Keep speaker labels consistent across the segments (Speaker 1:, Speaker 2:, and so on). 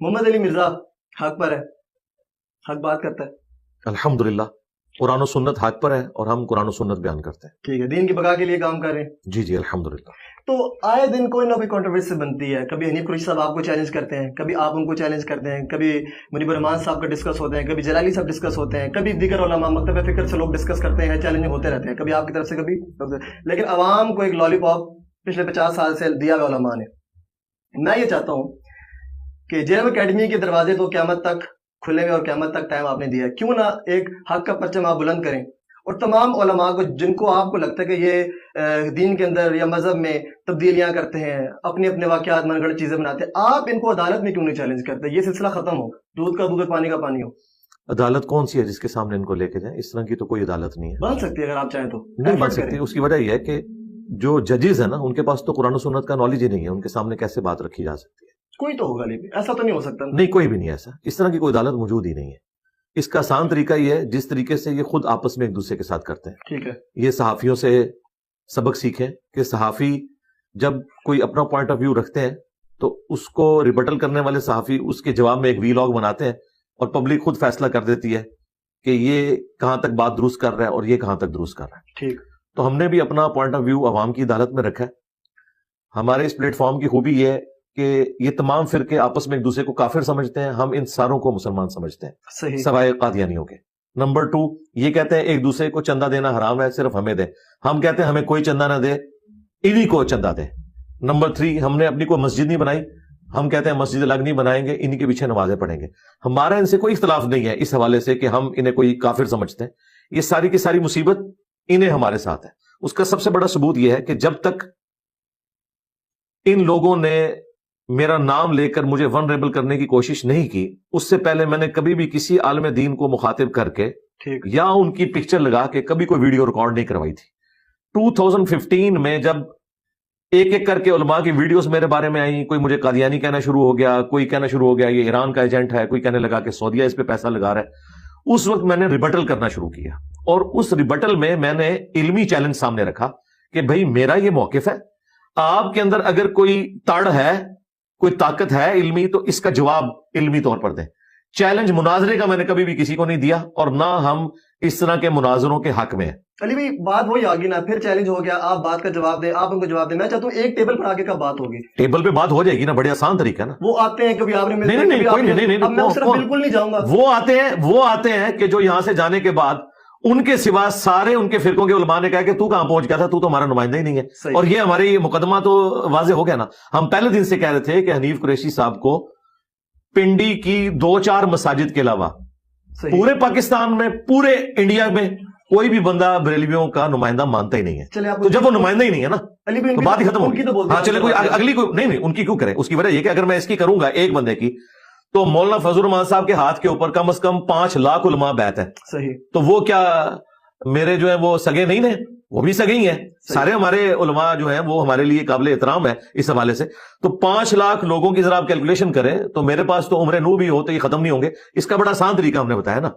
Speaker 1: محمد علی مرزا حق پر ہے, حق بات کرتا ہے.
Speaker 2: الحمدللہ قرآن و سنت حق پر ہے اور ہم قرآن و سنت بیان کرتے ہیں.
Speaker 1: ٹھیک ہے, دین کی بقا کے لیے کام کر رہے ہیں.
Speaker 2: جی جی الحمدللہ.
Speaker 1: تو آئے دن کوئی نہ کوئی کنٹروورسی بنتی ہے. کبھی حنیف قریشی صاحب آپ کو چیلنج کرتے ہیں, کبھی آپ ان کو چیلنج کرتے ہیں, کبھی منیب الرحمان صاحب کا ڈسکس ہوتے ہیں, کبھی جلالی صاحب ڈسکس ہوتے ہیں, کبھی دیگر علماء مکتب فکر سے لوگ ڈسکس کرتے ہیں, چیلنج ہوتے رہتے ہیں, کبھی آپ کی طرف سے کبھی. لیکن عوام کو ایک لالی پاپ پچھلے 50 سال سے دیا ہوا علماء نے. میں یہ چاہتا ہوں کہ جے ایم اکیڈمی کے دروازے تو قیامت تک کھلے ہوئے اور قیامت تک ٹائم آپ نے دیا ہے, کیوں نہ ایک حق کا پرچم آپ بلند کریں اور تمام علماء کو جن کو آپ کو لگتا ہے کہ یہ دین کے اندر یا مذہب میں تبدیلیاں کرتے ہیں, اپنے اپنے واقعات من گھڑت چیزیں بناتے ہیں, آپ ان کو عدالت میں کیوں نہیں چیلنج کرتے؟ یہ سلسلہ ختم ہو, دودھ کا دودھ اور پانی کا پانی ہو.
Speaker 2: عدالت کون سی ہے جس کے سامنے ان کو لے کے جائیں؟ اس طرح کی تو کوئی عدالت نہیں ہے.
Speaker 1: بن سکتی ہے اگر آپ چاہیں تو.
Speaker 2: نہیں بن سکتی. اس کی وجہ یہ ہے کہ جو ججز ہیں نا ان کے پاس تو قرآن و سنت کا نالج ہی نہیں ہے, ان کے سامنے کیسے بات رکھی جا سکتی ہے؟
Speaker 1: کوئی تو ہوگا, لیکن ایسا تو نہیں ہو سکتا.
Speaker 2: نہیں کوئی بھی نہیں ایسا, اس طرح کی کوئی عدالت موجود ہی نہیں ہے. اس کا آسان طریقہ یہ ہے جس طریقے سے یہ خود آپس میں ایک دوسرے کے ساتھ کرتے ہیں.
Speaker 1: ٹھیک ہے,
Speaker 2: یہ صحافیوں سے سبق سیکھیں کہ صحافی جب کوئی اپنا پوائنٹ آف ویو رکھتے ہیں تو اس کو ریبٹل کرنے والے صحافی اس کے جواب میں ایک وی لاگ بناتے ہیں اور پبلک خود فیصلہ کر دیتی ہے کہ یہ کہاں تک بات درست کر رہا ہے اور یہ کہاں تک درست کر رہا ہے.
Speaker 1: ٹھیک.
Speaker 2: تو ہم نے بھی اپنا پوائنٹ آف ویو عوام کی عدالت میں رکھا ہے. ہمارے اس پلیٹ فارم کی خوبی یہ ہے کہ یہ تمام فرقے آپس میں ایک دوسرے کو کافر سمجھتے ہیں, ہم ان ساروں کو مسلمان سمجھتے ہیں,
Speaker 1: صحیح,
Speaker 2: سوائے قادیانیوں کے. نمبر 2, یہ کہتے ہیں ایک دوسرے کو چندہ دینا حرام ہے, صرف ہمیں دیں. ہم کہتے ہیں ہمیں کوئی چندہ نہ دے, انہی کو چندہ دے. نمبر 3, ہم نے اپنی کوئی مسجد نہیں بنائی, ہم کہتے ہیں مسجد الگ نہیں بنائیں گے, انہی کے پیچھے نمازیں پڑھیں گے. ہمارا ان سے کوئی اختلاف نہیں ہے اس حوالے سے کہ ہم انہیں کوئی کافر سمجھتے ہیں. یہ ساری کی ساری مصیبت انہیں ہمارے ساتھ ہے. اس کا سب سے بڑا ثبوت یہ ہے کہ جب تک ان لوگوں نے میرا نام لے کر مجھے ونریبل کرنے کی کوشش نہیں کی, اس سے پہلے میں نے کبھی بھی کسی عالم دین کو مخاطب کر کے یا ان کی پکچر لگا کے کبھی کوئی ویڈیو ریکارڈ نہیں کروائی تھی. 2015 میں جب ایک ایک کر کے علماء کی ویڈیوز میرے بارے میں آئیں, کوئی مجھے قادیانی کہنا شروع ہو گیا, کوئی کہنا شروع ہو گیا یہ ایران کا ایجنٹ ہے, کوئی کہنے لگا کہ سعودیہ اس پہ پیسہ لگا رہا ہے, اس وقت میں نے ریبٹل کرنا شروع کیا. اور اس ریبٹل میں میں نے علمی چیلنج سامنے رکھا کہ بھئی میرا یہ موقف ہے, آپ کے اندر اگر کوئی تڑ ہے, کوئی طاقت ہے علمی, تو اس کا جواب علمی طور پر دیں. چیلنج مناظرے کا میں نے کبھی بھی کسی کو نہیں دیا اور نہ ہم اس طرح کے مناظروں کے حق میں ہیں.
Speaker 1: علی بھائی بات وہی آگی نا, پھر چیلنج ہو گیا, آپ بات کا جواب دیں, آپ ان کو جواب دیں. میں چاہتا ہوں ایک ٹیبل پر آگے کا بات ہوگی,
Speaker 2: ٹیبل پہ بات ہو جائے گی نا, بڑے آسان طریقہ نا.
Speaker 1: وہ آتے ہیں کبھی آپ نے
Speaker 2: نہیں
Speaker 1: بالکل نہیں جاؤں گا.
Speaker 2: وہ آتے ہیں کہ جو یہاں سے جانے کے بعد ان کے سوا سارے ان کے فرقوں کے علماء نے کہا کہ تو کہاں پہنچ گیا تھا, تو ہمارا نمائندہ ہی نہیں ہے. اور یہ ہماری مقدمہ تو واضح ہو گیا نا. ہم پہلے دن سے کہہ رہے تھے کہ حنیف قریشی صاحب کو پنڈی کی 2-4 مساجد کے علاوہ پورے پاکستان میں, پورے انڈیا میں کوئی بھی بندہ بریلویوں کا نمائندہ مانتا ہی نہیں ہے. تو جب وہ نمائندہ ہی نہیں ہے نا تو بات ہی ختم ہوگی. ہاں چلے کوئی اگلی کوئی نہیں, ان کی کیوں کرے. اس کی وجہ یہ کہ اگر میں اس کی کروں گا ایک بندے کی, تو مولانا فضل الرحمان صاحب کے ہاتھ کے اوپر کم از کم 5 لاکھ علماء بیعت ہے.
Speaker 1: صحیح.
Speaker 2: تو وہ کیا میرے جو ہیں وہ سگے نہیں ہیں؟ وہ بھی سگے ہی ہیں. سارے ہمارے علماء جو ہیں وہ ہمارے لیے قابل احترام ہے اس حوالے سے. تو 5 لاکھ لوگوں کی ذرا آپ کیلکولیشن کریں تو میرے پاس تو عمر نو بھی ہو تو یہ ختم نہیں ہوں گے. اس کا بڑا آسان طریقہ ہم نے بتایا نا.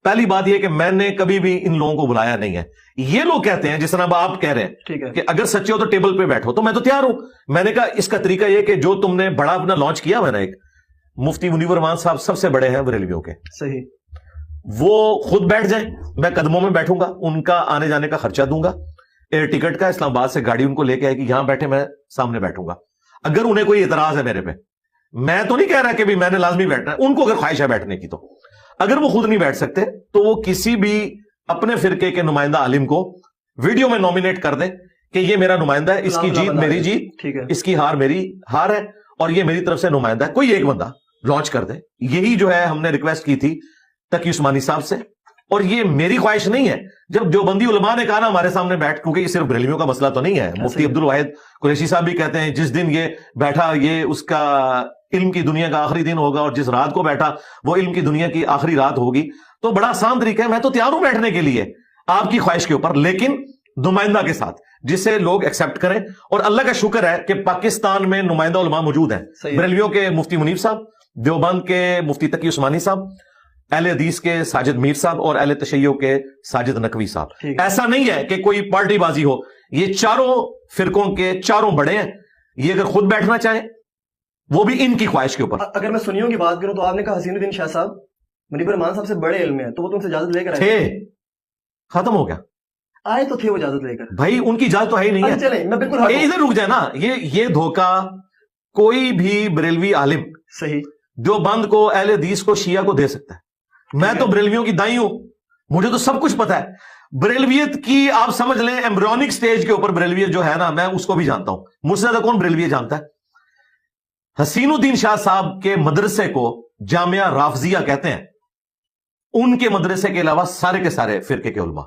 Speaker 2: پہلی بات یہ کہ میں نے کبھی بھی ان لوگوں کو بلایا نہیں ہے. یہ لوگ کہتے ہیں جس طرح آپ کہہ رہے ہیں کہ اگر سچے ہو تو ٹیبل پہ بیٹھو, تو میں تو تیار ہوں. میں نے کہا اس کا طریقہ یہ کہ جو تم نے بڑا اپنا لانچ کیا ہوا نا, ایک مفتی منیب الرحمان صاحب سب سے بڑے ہیں بریلویوں کے,
Speaker 1: صحیح,
Speaker 2: وہ خود بیٹھ جائیں, میں قدموں میں بیٹھوں گا, ان کا آنے جانے کا خرچہ دوں گا, ایئر ٹکٹ کا, اسلام آباد سے گاڑی ان کو لے کے آئے گی, یہاں بیٹھے میں سامنے بیٹھوں گا. اگر انہیں کوئی اعتراض ہے میرے پہ, میں تو نہیں کہہ رہا کہ بھی میں نے لازمی بیٹھنا ہے, ان کو اگر خواہش ہے بیٹھنے کی, تو اگر وہ خود نہیں بیٹھ سکتے تو وہ کسی بھی اپنے فرقے کے نمائندہ عالم کو ویڈیو میں نومینیٹ کر دیں کہ یہ میرا نمائندہ ہے, اس کی جیت میری جیت, اس کی ہار میری ہار ہے, اور یہ میری طرف سے نمائندہ ہے. کوئی ایک بندہ لانچ کر دے. یہی جو ہے ہم نے ریکویسٹ کی تھی تقی عثمانی صاحب سے, اور یہ میری خواہش نہیں ہے. جب دیوبندی علماء نے کہا نا ہمارے سامنے بیٹھ, کیونکہ یہ صرف بریلویوں کا مسئلہ تو نہیں ہے, مفتی عبد الواحد قریشی صاحب بھی کہتے ہیں جس دن یہ بیٹھا یہ اس کا علم کی دنیا کا آخری دن ہوگا, اور جس رات کو بیٹھا وہ علم کی دنیا کی آخری رات ہوگی. تو بڑا آسان طریقہ ہے, میں تو تیار ہوں بیٹھنے کے لیے آپ کی خواہش کے اوپر, لیکن نمائندہ کے ساتھ جسے لوگ ایکسپٹ کریں. اور اللہ کا شکر ہے کہ پاکستان میں نمائندہ علماء موجود ہیں. بریلویوں کے مفتی منیب صاحب, دیوبند کے مفتی تقی عثمانی صاحب, اہل حدیث کے ساجد میر صاحب, اور اہل تشیع کے ساجد نقوی صاحب. ایسا نہیں ہے کہ کوئی پارٹی بازی ہو, یہ چاروں فرقوں کے چاروں بڑے ہیں. یہ اگر خود بیٹھنا چاہیں وہ بھی ان کی خواہش کے اوپر.
Speaker 1: اگر میں سنیوں کی بات کروں تو آپ نے کہا حسین الدین شاہ صاحب منیب الرحمان صاحب سے بڑے علم ہیں، تو وہ تم سے اجازت لے کر
Speaker 2: تھے، ختم ہو گیا.
Speaker 1: آئے تو تھے وہ اجازت لے کر.
Speaker 2: بھائی ان کی اجازت تو ہے ہی نہیں ہے.
Speaker 1: چلیں میں بالکل
Speaker 2: ادھر رک جائے نا. یہ دھوکہ کوئی بھی بریلوی عالم
Speaker 1: صحیح
Speaker 2: دیوبند کو، اہل حدیث کو، شیعہ کو دے سکتا ہے. میں تو بریلویوں کی دائیں ہوں، مجھے تو سب کچھ پتا ہے. بریلویت کی آپ سمجھ لیں ایمبریونک سٹیج کے اوپر بریلویت جو ہے نا، میں اس کو بھی جانتا ہوں. مجھ سے زیادہ کون بریلویت جانتا ہے؟ حسین الدین شاہ صاحب کے مدرسے کو جامعہ رافضیہ کہتے ہیں. ان کے مدرسے کے علاوہ سارے کے سارے فرقے کے علماء،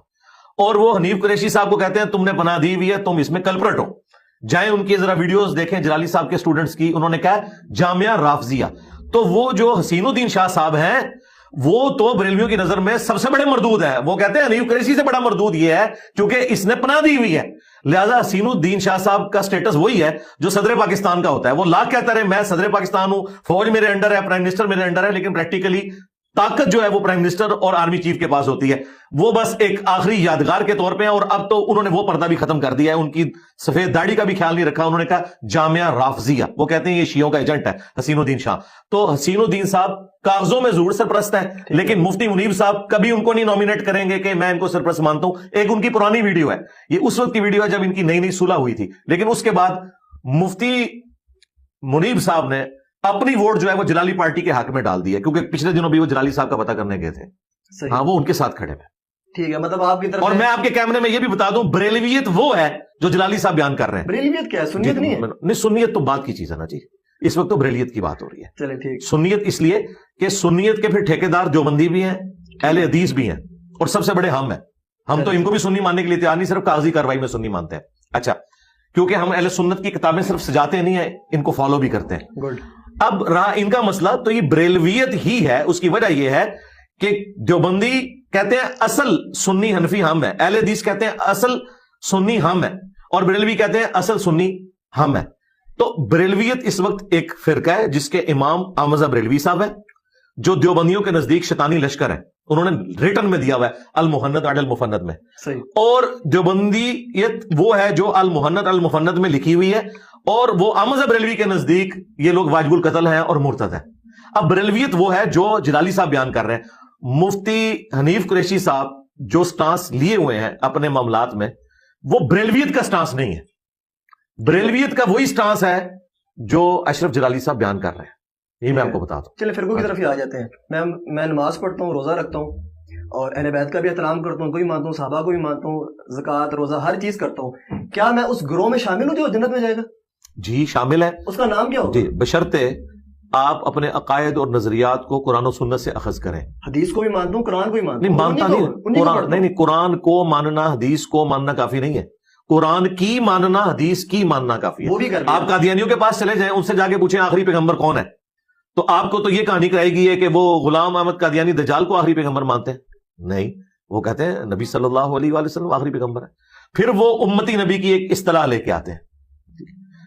Speaker 2: اور وہ حنیف قریشی صاحب کو کہتے ہیں تم نے پناہ دی ہوئی ہے، تم اس میں کلپرٹ ہو. جائیں ان کی ذرا ویڈیوز دیکھیں جلالی صاحب کے سٹوڈنٹس کی، انہوں نے کہا جامعہ رافضیہ. تو وہ جو حسین الدین شاہ صاحب ہیں وہ تو بریلویوں کی نظر میں سب سے بڑے مردود ہیں. وہ کہتے ہیں حنیف قریشی سے بڑا مردود یہ ہے کیونکہ اس نے پناہ دی ہوئی ہے. لہذا حسین الدین شاہ صاحب کا سٹیٹس وہی ہے جو صدر پاکستان کا ہوتا ہے. وہ لاکھ کہتا رہے میں صدر پاکستان ہوں، فوج میرے انڈر ہے، پرائم منسٹر میرے انڈر ہے، لیکن پریکٹیکلی طاقت جو ہے وہ پرائم منسٹر اور آرمی چیف کے پاس ہوتی ہے. وہ بس ایک آخری یادگار کے طور پہ ہیں. اور اب تو انہوں نے وہ پردہ بھی ختم کر دیا ہے، ان کی سفید داڑھی کا بھی خیال نہیں رکھا. انہوں نے کہا جامعہ رافضیہ. وہ کہتے ہیں یہ شیعوں کا ایجنٹ ہے حسین الدین شاہ. تو حسین الدین صاحب کاغذوں میں ضرور سرپرست ہے، لیکن مفتی منیب صاحب کبھی ان کو نہیں نامینیٹ کریں گے کہ میں ان کو سرپرست مانتا ہوں. ایک ان کی پرانی ویڈیو ہے، یہ اس وقت کی ویڈیو ہے جب ان کی نئی نئی صلح ہوئی تھی. لیکن اس کے بعد مفتی منیب صاحب نے اپنی ووٹ جو ہے وہ جلالی پارٹی کے حق میں ڈال دی ہے، کیونکہ پچھلے دنوں بھی وہ جلالی صاحب کا پتہ کرنے گئے تھے. ہاں وہ ان کے ساتھ کھڑے ہیں.
Speaker 1: ٹھیک ہے، مطلب آپ کی طرف. اور
Speaker 2: میں آپ کے کیمرے میں یہ بھی بتا دوں بریلویت وہ ہے جو جلالی صاحب بیان کر رہے ہیں.
Speaker 1: بریلویت کیا ہے؟ سنیت نہیں ہے؟
Speaker 2: نہیں، سنیت تو بات کی چیز ہے نا جی. اس وقت تو بریلیت کی بات ہو رہی ہے.
Speaker 1: چلے ٹھیک.
Speaker 2: سنیت اس لیے کہ سنیت کے پھر ٹھیکیدار دیوبندی بھی ہیں، اہل حدیث بھی ہیں، اور سب سے بڑے ہم ہیں. ہم تو ان کو بھی سنی ماننے کے لیے تیار نہیں، صرف کاغذی کاروائی میں سنی مانتے ہیں. اچھا، کیونکہ ہم اہل سنت کی کتابیں صرف سجاتے نہیں ہیں، ان کو فالو بھی کرتے ہیں.
Speaker 1: گڈ.
Speaker 2: اب رہا ان کا مسئلہ تو یہ بریلویت ہی ہے. اس کی وجہ یہ ہے کہ دیوبندی کہتے ہیں اصل سنی حنفی ہم ہیں، اہل حدیث کہتے ہیں اصل سنی ہم ہیں، اور بریلوی کہتے ہیں اصل سنی ہم ہیں. تو بریلویت اس وقت ایک فرقہ ہے جس کے امام احمد بریلوی صاحب ہیں، جو دیوبندیوں کے نزدیک شیطانی لشکر ہے. انہوں نے ریٹن میں دیا ہوا ہے المحند علی المفند میں.
Speaker 1: صحیح.
Speaker 2: اور دیوبندیت وہ ہے جو المحند المفند میں لکھی ہوئی ہے، اور وہ احمد بریلوی کے نزدیک یہ لوگ واجب القتل ہیں اور مرتد ہیں. اب بریلویت وہ ہے جو جلالی صاحب بیان کر رہے ہیں. مفتی حنیف قریشی صاحب جو سٹانس لیے ہوئے ہیں اپنے معاملات میں، وہ بریلویت کا سٹانس نہیں ہے. بریلویت کا وہی سٹانس ہے جو اشرف جلالی صاحب بیان کر رہے ہیں. یہ میں آپ کو بتا دوں.
Speaker 1: چلے فرقوں کی طرف ہی آ جاتے ہیں. میں نماز پڑھتا ہوں، روزہ رکھتا ہوں، اور اہل بیت کا بھی احترام کرتا ہوں، کوئی مانتا ہوں، صحابہ کو بھی مانتا ہوں، زکوٰۃ روزہ ہر چیز کرتا ہوں. کیا میں اس گروہ میں شامل ہوں جو جنت میں جائے گا؟
Speaker 2: جی شامل ہے.
Speaker 1: اس کا نام کیا ہوگا؟
Speaker 2: جی بشرطے آپ اپنے عقائد اور نظریات کو قرآن و سنت سے اخذ کریں.
Speaker 1: حدیث کو بھی مانتا ہوں، قرآن کو بھی مانتا ہوں.
Speaker 2: نہیں مانتا نہیں قرآن، نہیں قرآن کو ماننا حدیث کو ماننا کافی نہیں ہے. قرآن کی ماننا حدیث کی ماننا کافی ہے.
Speaker 1: وہ بھی
Speaker 2: آپ قادیانیوں کے پاس چلے جائیں، ان سے جا کے پوچھیں آخری پیغمبر کون ہے، تو آپ کو تو یہ کہانی کہے گی ہے کہ وہ غلام احمد قادیانی دجال کو آخری پیغمبر مانتے ہیں. نہیں، وہ کہتے ہیں نبی صلی اللہ علیہ وآلہ وسلم آخری پیغمبر ہے. پھر وہ امتی نبی کی ایک اصطلاح لے کے آتے ہیں،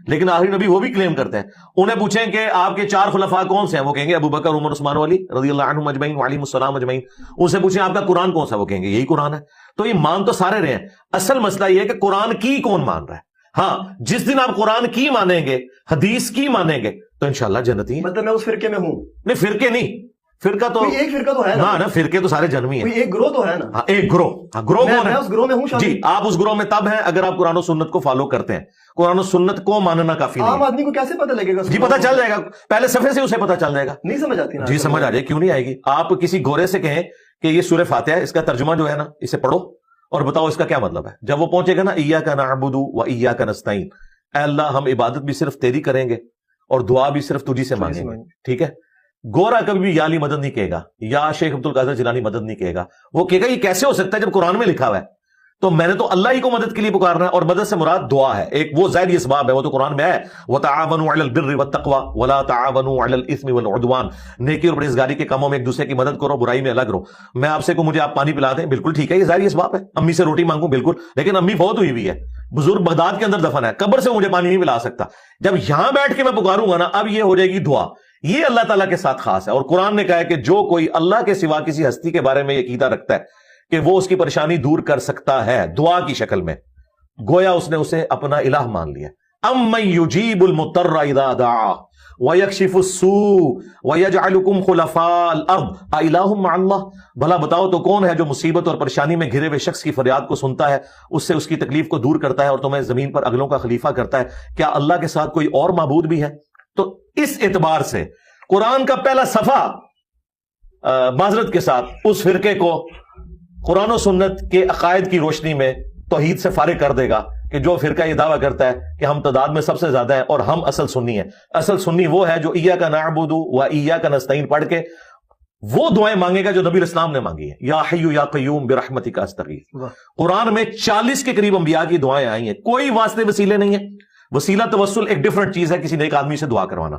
Speaker 2: لیکن آخری نبی وہ بھی کلیم کرتے ہیں. انہیں پوچھیں کہ آپ کے 4 خلفاء کون سے ہیں، وہ کہیں گے ابو بکر، عمر، عثمان، علی رضی اللہ عنہم اجمعین وعلیہم السلام اجمعین. ان سے پوچھیں آپ کا قرآن کون سا، وہ کہیں گے یہی قرآن ہے. تو یہ مان تو سارے رہے ہیں. اصل مسئلہ یہ ہے کہ قرآن کی کون مان رہا ہے. ہاں جس دن آپ قرآن کی مانیں گے، حدیث کی مانیں گے، تو انشاءاللہ جنتی.
Speaker 1: مطلب میں اس فرقے میں ہوں؟
Speaker 2: نہیں فرقے نہیں، فرقہ تو
Speaker 1: ایک فرقہ تو ہے نا.
Speaker 2: فرقے تو سارے جنمی ہیں.
Speaker 1: ایک گروہ تو ہے نا.
Speaker 2: ہاں ایک گروہ. ہاں گروہ کون ہے؟
Speaker 1: میں اس گروہ میں ہوں شامل.
Speaker 2: جی آپ اس گروہ میں تب ہیں اگر آپ قرآن و سنت کو فالو کرتے ہیں. قرآن و سنت کو ماننا کافی نہیں.
Speaker 1: عام آدمی کو کیسے پتہ لگے گا؟
Speaker 2: جی پتہ چل جائے گا، پہلے صفحے سے اسے پتہ چل جائے گا.
Speaker 1: نہیں سمجھ آتی نا؟
Speaker 2: جی سمجھ آ جائے، کیوں نہیں آئے گی. آپ کسی گورے سے کہیں کہ یہ سورہ فاتحہ ہے، اس کا ترجمہ جو ہے نا اسے پڑھو اور بتاؤ اس کا کیا مطلب ہے. جب وہ پہنچے گا نا ایاک نعبد و ایاک نستعین، اے اللہ ہم عبادت بھی صرف تیری کریں گے اور دعا بھی صرف تجھی سے مانگیں گے. ٹھیک ہے. گورا کبھی بھی یا علی مدد نہیں کہے گا، یا شیخ عبد القادر جیلانی مدد نہیں کہے گا. وہ کہے گا یہ کیسے ہو سکتا ہے جب قرآن میں لکھا ہوا ہے. تو میں نے تو اللہ ہی کو مدد کے لیے پکارنا ہے، اور مدد سے مراد دعا ہے. ایک وہ ظاہری اسباب ہے، وہ تو قرآن میں ہے وَتَعَاوَنُوا عَلَى الْبِرِّ وَالتَّقْوَى وَلَا تَعَاوَنُوا عَلَى الْإِثْمِ وَالْعُدْوَانِ. نیکی اور پرہیزگاری کے کاموں میں ایک دوسرے کی مدد کرو، برائی میں الگ رہو. میں آپ سے کو مجھے آپ پانی پلا دیں، بالکل ٹھیک ہے، یہ ظاہری اسباب ہے. امی سے روٹی مانگوں، بالکل، لیکن امی فوت ہوئی ہوئی ہے، بزرگ بغداد کے اندر دفن ہے، قبر سے مجھے پانی نہیں پلا سکتا. جب یہاں بیٹھ کے میں پکاروں گا نا، اب یہ ہو جائے گی دعا. یہ اللہ تعالیٰ کے ساتھ خاص ہے. اور قرآن نے کہا ہے کہ جو کوئی اللہ کے سوا کسی ہستی کے بارے میں یہ عقیدہ رکھتا ہے کہ وہ اس کی پریشانی دور کر سکتا ہے دعا کی شکل میں، گویا اس نے اسے اپنا الہ مان لیا. امن یجیب المضطر اذا دعا وَيَكْشِفُ السُّوءَ وَيَجْعَلُكُمْ خُلَفَاءَ الْأَرْضِ أَإِلَٰهٌ مَّعَ اللَّهِ، بھلا بتاؤ تو کون ہے جو مصیبت اور پریشانی میں گھرے ہوئے شخص کی فریاد کو سنتا ہے، اس سے اس کی تکلیف کو دور کرتا ہے اور تمہیں زمین پر اگلوں کا خلیفہ کرتا ہے؟ کیا اللہ کے ساتھ کوئی اور معبود بھی ہے؟ تو اس اعتبار سے قرآن کا پہلا صفحہ معذرت کے ساتھ اس فرقے کو قرآن و سنت کے عقائد کی روشنی میں توحید سے فارغ کر دے گا کہ جو فرقہ یہ دعویٰ کرتا ہے کہ ہم تعداد میں سب سے زیادہ ہیں اور ہم اصل سنی ہیں۔ اصل سنی وہ ہے جو ایاک نعبد و ایاک نستعین پڑھ کے وہ دعائیں مانگے گا جو نبی اسلام نے مانگی ہیں، یا حی یا قیوم برحمتک استغیث۔ قرآن میں 40 کے قریب انبیاء کی دعائیں آئی ہیں، کوئی واسطے وسیلے نہیں ہیں۔ وسیلہ توسل ایک ڈیفرنٹ چیز ہے، کسی نیک آدمی سے دعا کروانا۔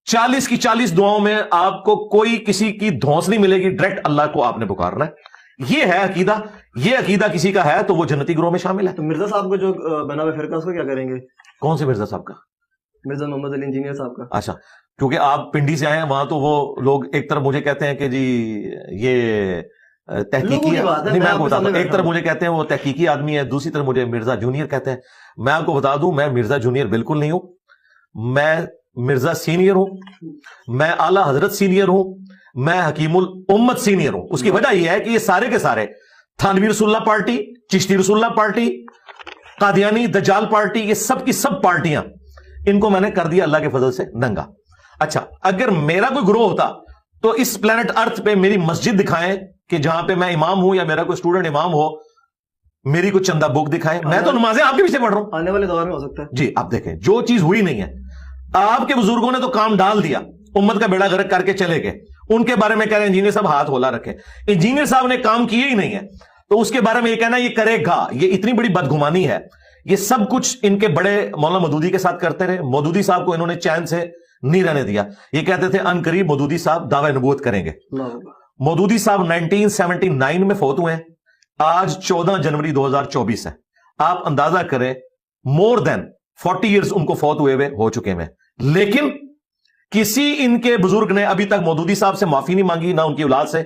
Speaker 2: 40 کی 40 دعاؤں میں آپ کو کوئی کسی کی دھونس نہیں ملے گی، ڈائریکٹ اللہ کو آپ نے پکارنا ہے۔ یہ ہے عقیدہ، یہ عقیدہ کسی کا ہے تو وہ جنتی گروہ میں شامل ہے۔
Speaker 1: تو مرزا صاحب کو جو بنا ہوا فرقہ اس کو کیا کریں گے؟
Speaker 2: کون سے مرزا صاحب کا؟
Speaker 1: مرزا محمد علی انجینئر صاحب کا۔
Speaker 2: اچھا، کیونکہ آپ پنڈی سے آئے ہیں، وہاں تو وہ لوگ ایک طرف مجھے کہتے ہیں کہ جی یہ تحقیقی، نہیں میں آپ کو بتاتا ہوں، ایک طرف مجھے کہتے ہیں وہ تحقیقی آدمی ہے، دوسری طرف مجھے مرزا جونیئر کہتے ہیں۔ میں آپ کو بتا دوں میں مرزا جونیئر بالکل نہیں ہوں، میں مرزا سینئر ہوں، میں اعلی حضرت سینئر ہوں، میں حکیم الامت سینئر ہوں۔ اس کی وجہ یہ ہے کہ یہ سارے کے سارے تھانوی رسول اللہ پارٹی، چشتی رسول اللہ پارٹی، قادیانی دجال پارٹی، یہ سب کی سب پارٹیاں ان کو میں نے کر دیا اللہ کے فضل سے ننگا۔ اچھا، اگر میرا کوئی گروہ ہوتا تو اس پلانٹ ارتھ پہ میری مسجد دکھائیں کہ جہاں پہ میں امام ہوں یا میرا کوئی اسٹوڈنٹ امام ہو، میری کوئی چندہ بک دکھائیں، میں تو نمازیں آپ کے پیچھے پڑھ رہا ہوں۔
Speaker 1: آنے والے دور میں ہو سکتا ہے
Speaker 2: جی، آپ دیکھیں جو چیز ہوئی نہیں ہے، آپ کے بزرگوں نے تو کام ڈال دیا، امت کا بیڑا غرق کر کے چلے گئے۔ ان کے بارے میں کہہ رہے ہیں انجینئر صاحب ہاتھ ہولا رکھے، انجینئر صاحب نے کام کیے ہی نہیں ہے تو اس کے بارے میں یہ کہنا یہ کرے گا، یہ اتنی بڑی بدگمانی ہے۔ یہ سب کچھ ان کے بڑے مولانا مودودی کے ساتھ کرتے رہے۔ مودودی صاحب کو انہوں نے چین سے نہیں رہنے دیا، یہ کہتے تھے ان قریب مودودی صاحب دعوی نبوت کریں گے۔ مودودی صاحب 1979 میں فوت ہوئے ہیں، آج 14 جنوری 2024 ہے۔ آپ اندازہ کریں مور دین 40 ایئرز ان کو فوت ہوئے ہو چکے ہیں، لیکن کسی ان کے بزرگ نے ابھی تک مودودی صاحب سے معافی نہیں مانگی، نہ ان کی اولاد سے۔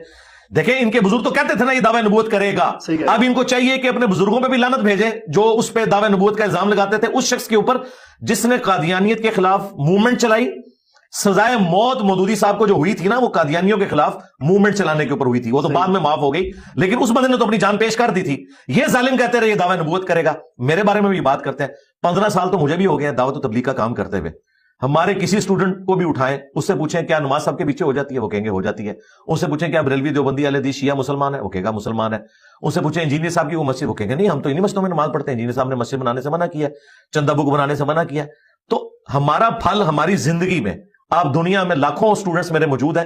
Speaker 2: دیکھیں ان کے بزرگ تو کہتے تھے نا یہ دعوی نبوت کرے گا، اب ان کو چاہیے کہ اپنے بزرگوں پہ بھی لعنت بھیجیں جو اس پہ دعوی نبوت کا الزام لگاتے تھے، اس شخص کے اوپر جس نے قادیانیت کے خلاف موومنٹ چلائی۔ سزائے موت مودودی صاحب کو جو ہوئی تھی نا، وہ قادیانیوں کے خلاف موومنٹ چلانے کے اوپر ہوئی تھی، وہ تو بعد میں معاف ہو گئی، لیکن اس بندے نے تو اپنی جان پیش کر دی تھی۔ یہ ظالم کہتے رہے یہ دعوی نبوت کرے گا، میرے بارے میں بھی بات کرتے ہیں۔ 15 سال تو مجھے بھی ہو گئے ہیں دعوت و تبلیغ کا کام کرتے ہوئے۔ ہمارے کسی اسٹوڈنٹ کو بھی اٹھائیں، اس سے پوچھیں کیا نماز صاحب کے پیچھے ہو جاتی ہے، وہ کہیں گے ہو جاتی ہے۔ اس سے پوچھیں کیا بریلوی دیوبندی اہل حدیث شیعہ مسلمان ہے، وہ کہے گا مسلمان ہے۔ اس سے پوچھیں انجینئر صاحب کی وہ مسجد، وہ کہیں گے نہیں ہم تو انہی مسجدوں میں نماز پڑھتے ہیں، انجینئر صاحب نے مسجد بنانے سے منع کیا ہے، چندہ بک بنانے سے منع کیا ہے۔ تو ہمارا پھل ہماری زندگی میں، آپ دنیا میں لاکھوں اسٹوڈنٹس میرے موجود ہیں،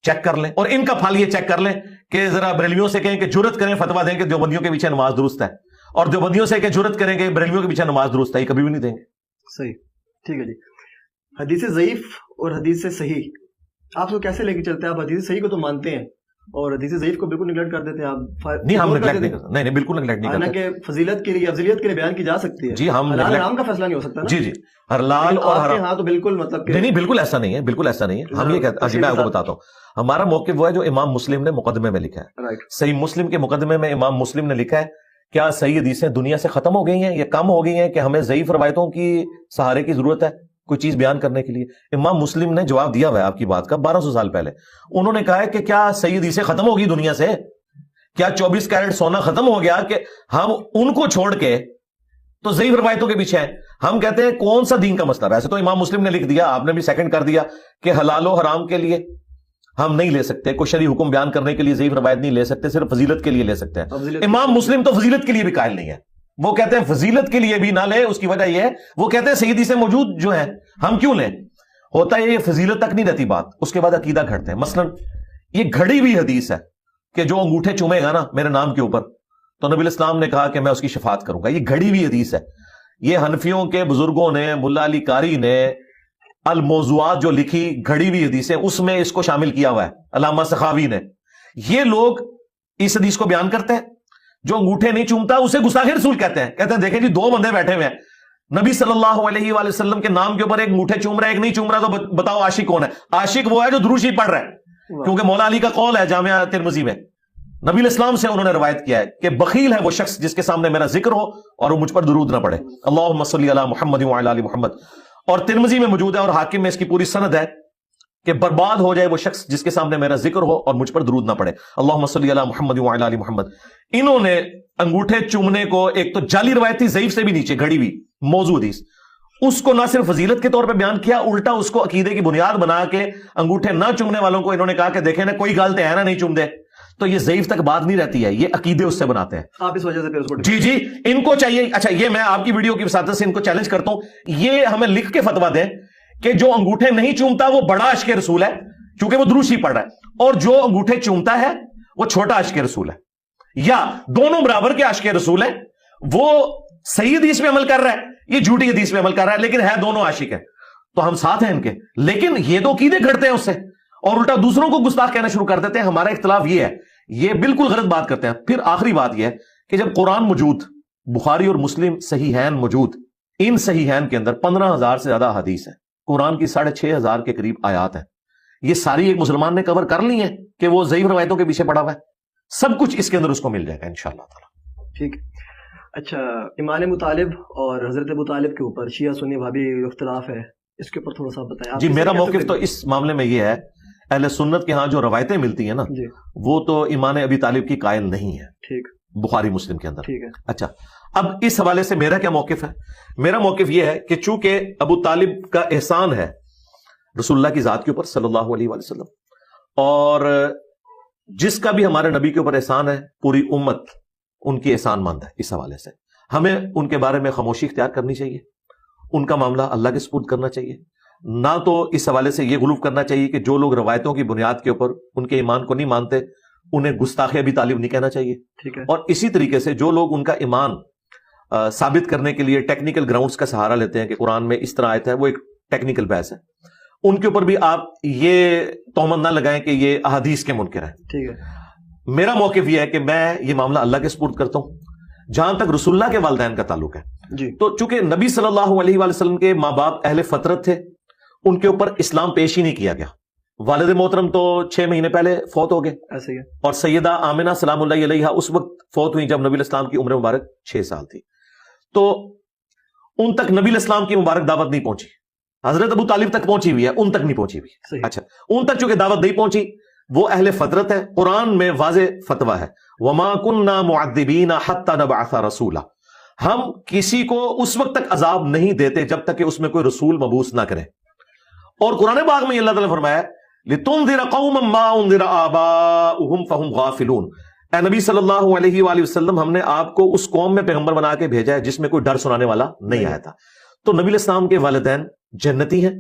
Speaker 2: چیک کر لیں، اور ان کا پھل یہ چیک کر لیں کہ ذرا بریلویوں سے کہیں کہ جرت کریں فتویٰ دیں کہ دیوبندیوں کے پیچھے نماز درست ہے، اور دیوبندیوں سے کہ جرت کریں کہ بریلویوں کے پیچھے نماز درست ہے، یہ کبھی بھی نہیں دیں گے۔
Speaker 1: صحیح، ٹھیک ہے جی۔ حدیث ضعیف اور حدیث صحیح آپ کو کیسے لے کے چلتے ہیں؟ آپ حدیث صحیح کو تو مانتے ہیں اور حدیث ضعیف کو بالکل نگلیکٹ کر دیتے ہیں آپ؟
Speaker 2: نہیں، ہم نگلیکٹ نہیں کرتے، نہیں بالکل نگلیکٹ نہیں کرتے۔
Speaker 1: کہ فضیلت کے لیے، افضلیت کے لیے بیان کی جا سکتی ہے
Speaker 2: جی، ہم
Speaker 1: حلال حرام کا فیصلہ نہیں ہو سکتا نا؟
Speaker 2: جی جی، حلال اور حرام،
Speaker 1: ہاں تو بالکل مطلب
Speaker 2: نہیں بالکل ایسا نہیں ہے، بالکل ایسا نہیں ہے۔ ہم یہ کہتے ہیں، میں آپ کو بتاتا ہوں، ہمارا موقف وہ ہے جو امام مسلم نے مقدمے میں لکھا ہے۔ صحیح مسلم کے مقدمے میں امام مسلم نے لکھا ہے کیا صحیح حدیثیں دنیا سے ختم ہو گئی ہیں یا کم ہو گئی ہیں کہ ہمیں ضعیف روایتوں کی سہارے کی ضرورت ہے کوئی چیز بیان کرنے کے لیے؟ امام مسلم نے جواب دیا ہوا ہے آپ کی بات کا 1200 سال پہلے۔ انہوں نے کہا ہے کہ کیا صحیح حدیثیں ختم ہو گئی دنیا سے؟ کیا 24 کیرٹ سونا ختم ہو گیا کہ ہم ان کو چھوڑ کے تو ضعیف روایتوں کے پیچھے ہیں؟ ہم کہتے ہیں کون سا دین کا مسئلہ؟ ویسے تو امام مسلم نے لکھ دیا، آپ نے بھی سیکنڈ کر دیا کہ حلال و حرام کے لیے ہم نہیں لے سکتے، کوئی شرعی حکم بیان کرنے کے لیے ضعیف روایت نہیں لے سکتے، صرف فضیلت کے لیے لے سکتے ہیں۔ امام مسلم تو فضیلت کے لیے بھی قائل نہیں ہے، وہ کہتے ہیں فضیلت کے لیے بھی نہ لے۔ اس کی وجہ یہ ہے وہ کہتے ہیں صحیح حدیثیں موجود جو ہیں ہم کیوں لیں؟ ہوتا ہے یہ فضیلت تک نہیں رہتی بات، اس کے بعد عقیدہ گھڑتے ہیں۔ مثلا یہ گھڑی ہوئی حدیث ہے کہ جو انگوٹھے چومے گا نا میرے نام کے اوپر تو نبی الاسلام نے کہا کہ میں اس کی شفاعت کروں گا، یہ گھڑی ہوئی حدیث ہے۔ یہ حنفیوں کے بزرگوں نے، ملا علی قاری نے الموضوعات جو لکھی گھڑی ہوئی حدیثیں، اس میں اس کو شامل کیا ہوا ہے، علامہ سخاوی نے۔ یہ لوگ اس حدیث کو بیان کرتے ہیں، جو انگوٹھے نہیں چومتا اسے گستاخ رسول کہتے ہیں۔ کہتے ہیں دیکھیں جی 2 بندے بیٹھے ہوئے ہیں، نبی صلی اللہ علیہ وآلہ وسلم کے نام کے اوپر ایک انگوٹھے چوم رہا ہے، ایک نہیں چوم رہا، تو بتاؤ عاشق کون ہے؟ عاشق وہ ہے جو درود شریف پڑھ رہا ہے، کیونکہ مولا علی کا قول ہے جامعہ ترمذی میں، نبی الاسلام سے انہوں نے روایت کیا ہے کہ بخیل ہے وہ شخص جس کے سامنے میرا ذکر ہو اور وہ مجھ پر درود نہ پڑھے۔ اللہم صلی علی محمد وعلی آل محمد۔ اور ترمذی میں موجود ہے اور حاکم میں اس کی پوری سند ہے کہ برباد ہو جائے وہ شخص جس کے سامنے میرا ذکر ہو اور مجھ پر درود نہ پڑے. اللہم صلی علی محمد وعلی آل محمد. انہوں نے انگوٹھے چومنے کو ایک تو جعلی روایت تھی ضعیف سے بھی نیچے گھڑی ہوئی موضوع حدیث، اس کو نہ صرف فضیلت کے طور پہ بیان کیا، الٹا اس کو عقیدے کی بنیاد بنا کے انگوٹھے نہ چومنے والوں کو انہوں نے کہا کہ دیکھیں نا کوئی گالتے ہیں نا نہیں چوم دے. تو یہ ضعیف تک بات نہیں رہتی ہے، یہ عقیدے اس سے بناتے ہیں.
Speaker 1: آپ اس وجہ سے پھر اس کو
Speaker 2: جی ان کو چاہیے. اچھا یہ میں آپ کی ویڈیو کی وساطت سے ان کو چیلنج کرتا ہوں، یہ ہمیں لکھ کے فتویٰ دیں کہ جو انگوٹھے نہیں چومتا وہ بڑا عاشق رسول ہے کیونکہ وہ دروشی پڑھ رہا ہے، اور جو انگوٹھے چومتا ہے وہ چھوٹا عاشق رسول ہے، یا دونوں برابر کے عاشق رسول ہیں. وہ صحیح حدیث پہ عمل کر رہا ہے، یہ جھوٹی حدیث پہ عمل کر رہا ہے، لیکن ہے دونوں عاشق ہیں، تو ہم ساتھ ہیں ان کے. لیکن یہ تو عقیدے گھڑتے ہیں اس سے اور الٹا دوسروں کو گستاخ کہنا شروع کر دیتے ہیں. ہمارا اختلاف یہ ہے، یہ بالکل غلط بات کرتے ہیں. پھر آخری بات یہ ہے کہ جب قرآن موجود، بخاری اور مسلم صحیحین موجود، ان صحیحین کے اندر 15,000 سے زیادہ حدیث ہیں، قرآن کی 6,500 کے قریب آیات ہیں. یہ ساری ایک مسلمان نے کور کر لی ہیں کہ وہ ضعیف روایتوں کے پیچھے پڑا ہوا ہے. سب کچھ اس کے اندر اس کو مل جائے گا انشاءاللہ تعالی.
Speaker 1: ٹھیک. اچھا، امام ابو طالب اور حضرت ابو طالب کے اوپر شیعہ سنی وہابی اختلاف ہے، اس کے اوپر تھوڑا سا بتائیں.
Speaker 2: جی میرا موقف تو اس معاملے میں یہ ہے، اہل سنت کے ہاں جو روایتیں ملتی ہیں نا
Speaker 1: جی
Speaker 2: وہ تو ایمان ابی طالب کی قائل نہیں ہے
Speaker 1: ٹھیک
Speaker 2: بخاری مسلم کے اندر.
Speaker 1: ٹھیک ہے.
Speaker 2: اچھا اب اس حوالے سے میرا کیا موقف ہے؟ میرا موقف یہ ہے کہ چونکہ ابو طالب کا احسان ہے رسول اللہ کی ذات کے اوپر صلی اللہ علیہ وآلہ وسلم، اور جس کا بھی ہمارے نبی کے اوپر احسان ہے پوری امت ان کی احسان مند ہے. اس حوالے سے ہمیں ان کے بارے میں خاموشی اختیار کرنی چاہیے، ان کا معاملہ اللہ کے سپرد کرنا چاہیے. نہ تو اس حوالے سے یہ غلوف کرنا چاہیے کہ جو لوگ روایتوں کی بنیاد کے اوپر ان کے ایمان کو نہیں مانتے انہیں گستاخ ابی طالب نہیں کہنا چاہیے.
Speaker 1: ٹھیک ہے.
Speaker 2: اور اسی طریقے سے جو لوگ ان کا ایمان ثابت کرنے کے لیے ٹیکنیکل گراؤنڈز کا سہارا لیتے ہیں کہ قرآن میں اس طرح آیت ہے، وہ ایک ٹیکنیکل بحث ہے، ان کے اوپر بھی آپ یہ تہمت نہ لگائیں کہ یہ احادیث کے منکر ہیں.
Speaker 1: ٹھیک ہے.
Speaker 2: میرا موقف یہ ہے کہ میں یہ معاملہ اللہ کے سپرد کرتا ہوں. جہاں تک رسول اللہ کے والدین کا تعلق ہے
Speaker 1: جی
Speaker 2: تو چونکہ نبی صلی اللہ علیہ وآلہ وسلم کے ماں باپ اہل فطرت تھے، ان کے اوپر اسلام پیش ہی نہیں کیا گیا. والد محترم تو 6 مہینے پہلے فوت ہو گئے،
Speaker 1: ایسے ہی ہے.
Speaker 2: اور سیدہ آمنہ سلام اللہ علیہا اس وقت فوت ہوئی جب نبی علیہ السلام کی عمر مبارک 6 سال تھی. تو ان تک نبی علیہ السلام کی مبارک دعوت نہیں پہنچی. حضرت ابو طالب تک پہنچی ہوئی ہے، ان تک نہیں پہنچی ہوئی.
Speaker 1: صحیح.
Speaker 2: اچھا ان تک چونکہ دعوت نہیں پہنچی، وہ اہل فطرت ہے. قرآن میں واضح فتویٰ ہے وما كنا معذبین حتی نبعث رسولا، ہم کسی کو اس وقت تک عذاب نہیں دیتے جب تک کہ اس میں کوئی رسول مبعوث نہ کرے. اور قرآن پاک میں اللہ تعالیٰ نے فرمایا لتنذر قوما ما انذر آباؤہم فہم غافلون. اے نبی صلی اللہ علیہ وآلہ وسلم، ہم نے آپ کو اس قوم میں پیغمبر بنا کے بھیجا ہے جس میں کوئی ڈر سنانے والا نہیں آیا تھا. تو نبی علیہ السلام کے والدین جنتی ہیں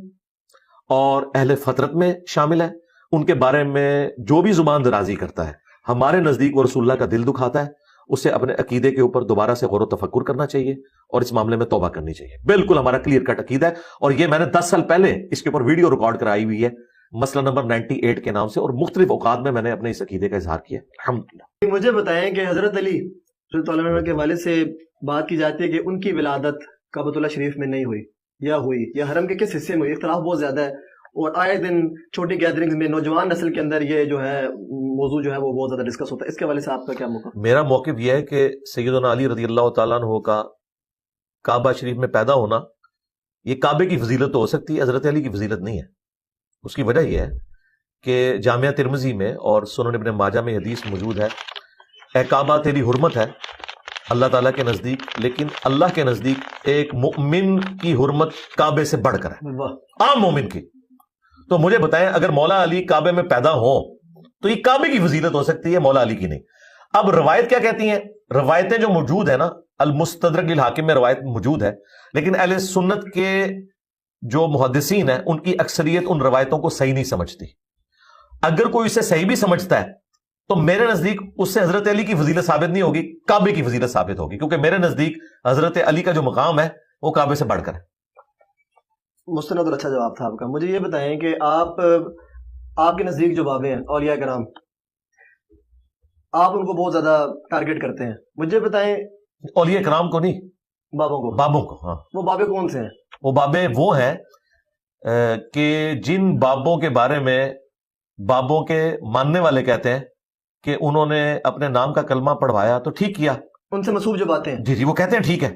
Speaker 2: اور اہل فطرت میں شامل ہیں. ان کے بارے میں جو بھی زبان درازی کرتا ہے ہمارے نزدیک وہ رسول اللہ کا دل دکھاتا ہے. اسے اپنے عقیدے کے اوپر دوبارہ سے غور و تفکر کرنا چاہیے اور اس معاملے میں توبہ کرنی چاہیے. بالکل ہمارا کلیئر کٹ عقیدہ ہے، اور یہ میں نے 10 سال پہلے اس کے اوپر ویڈیو ریکارڈ کرائی ہوئی ہے مسئلہ نمبر 98 کے نام سے، اور مختلف اوقات میں نے اپنے اس عقیدے کا اظہار کیا الحمدللہ.
Speaker 1: مجھے بتائیں کہ حضرت علی رضی اللہ عنہ کے والد سے بات کی جاتی ہے کہ ان کی ولادت کعبۃ اللہ شریف میں نہیں ہوئی یا ہوئی، یا حرم کے کس حصے میں ہوئی. اختلاف بہت زیادہ ہے، اور آئے دن چھوٹی گیدرنگز میں نوجوان نسل کے اندر یہ جو ہے موضوع جو ہے وہ بہت زیادہ ڈسکس ہوتا ہے. اس کے حوالے سے آپ کا کیا موقف؟
Speaker 2: میرا موقف یہ ہے کہ سیدنا علی رضی اللہ تعالیٰ عنہ کا کعبہ شریف میں پیدا ہونا یہ کعبے کی فضیلت تو ہو سکتی ہے، حضرت علی کی فضیلت نہیں ہے. اس کی وجہ یہ ہے کہ جامعہ ترمذی میں اور سنن ابن ماجہ میں حدیث موجود ہے، اے کعبہ تیری حرمت ہے اللہ تعالیٰ کے نزدیک، لیکن اللہ کے نزدیک ایک مؤمن کی حرمت کعبے سے بڑھ کر ہے، عام مومن کی. تو مجھے بتائیں اگر مولا علی کعبے میں پیدا ہوں تو یہ کعبے کی فضیلت ہو سکتی ہے، مولا علی کی نہیں. اب روایت کیا کہتی ہیں؟ روایتیں جو موجود ہیں نا، المستدرک للحاکم میں روایت موجود ہے، لیکن اہل سنت کے جو محدثین ہیں ان کی اکثریت ان روایتوں کو صحیح نہیں سمجھتی. اگر کوئی اسے صحیح بھی سمجھتا ہے تو میرے نزدیک اس سے حضرت علی کی فضیلت ثابت نہیں ہوگی، کعبے کی فضیلت ثابت ہوگی، کیونکہ میرے نزدیک حضرت علی کا جو مقام ہے وہ کعبے سے بڑھ کر ہے.
Speaker 1: مستند اور اچھا جواب تھا آپ کا. مجھے یہ بتائیں کہ آپ کے نزدیک جو بابے ہیں اولیاء کرام، آپ ان کو بہت زیادہ ٹارگٹ کرتے ہیں. مجھے بتائیں
Speaker 2: اولیاء کرام کو نہیں،
Speaker 1: بابوں کو.
Speaker 2: بابوں کو. ہاں
Speaker 1: وہ بابے کون سے ہیں؟
Speaker 2: وہ بابے وہ ہیں کہ جن بابوں کے بارے میں بابوں کے ماننے والے کہتے ہیں کہ انہوں نے اپنے نام کا کلمہ پڑھوایا تو ٹھیک کیا.
Speaker 1: ان سے منسوب جو باتیں ہیں
Speaker 2: جی وہ کہتے ہیں ٹھیک ہے.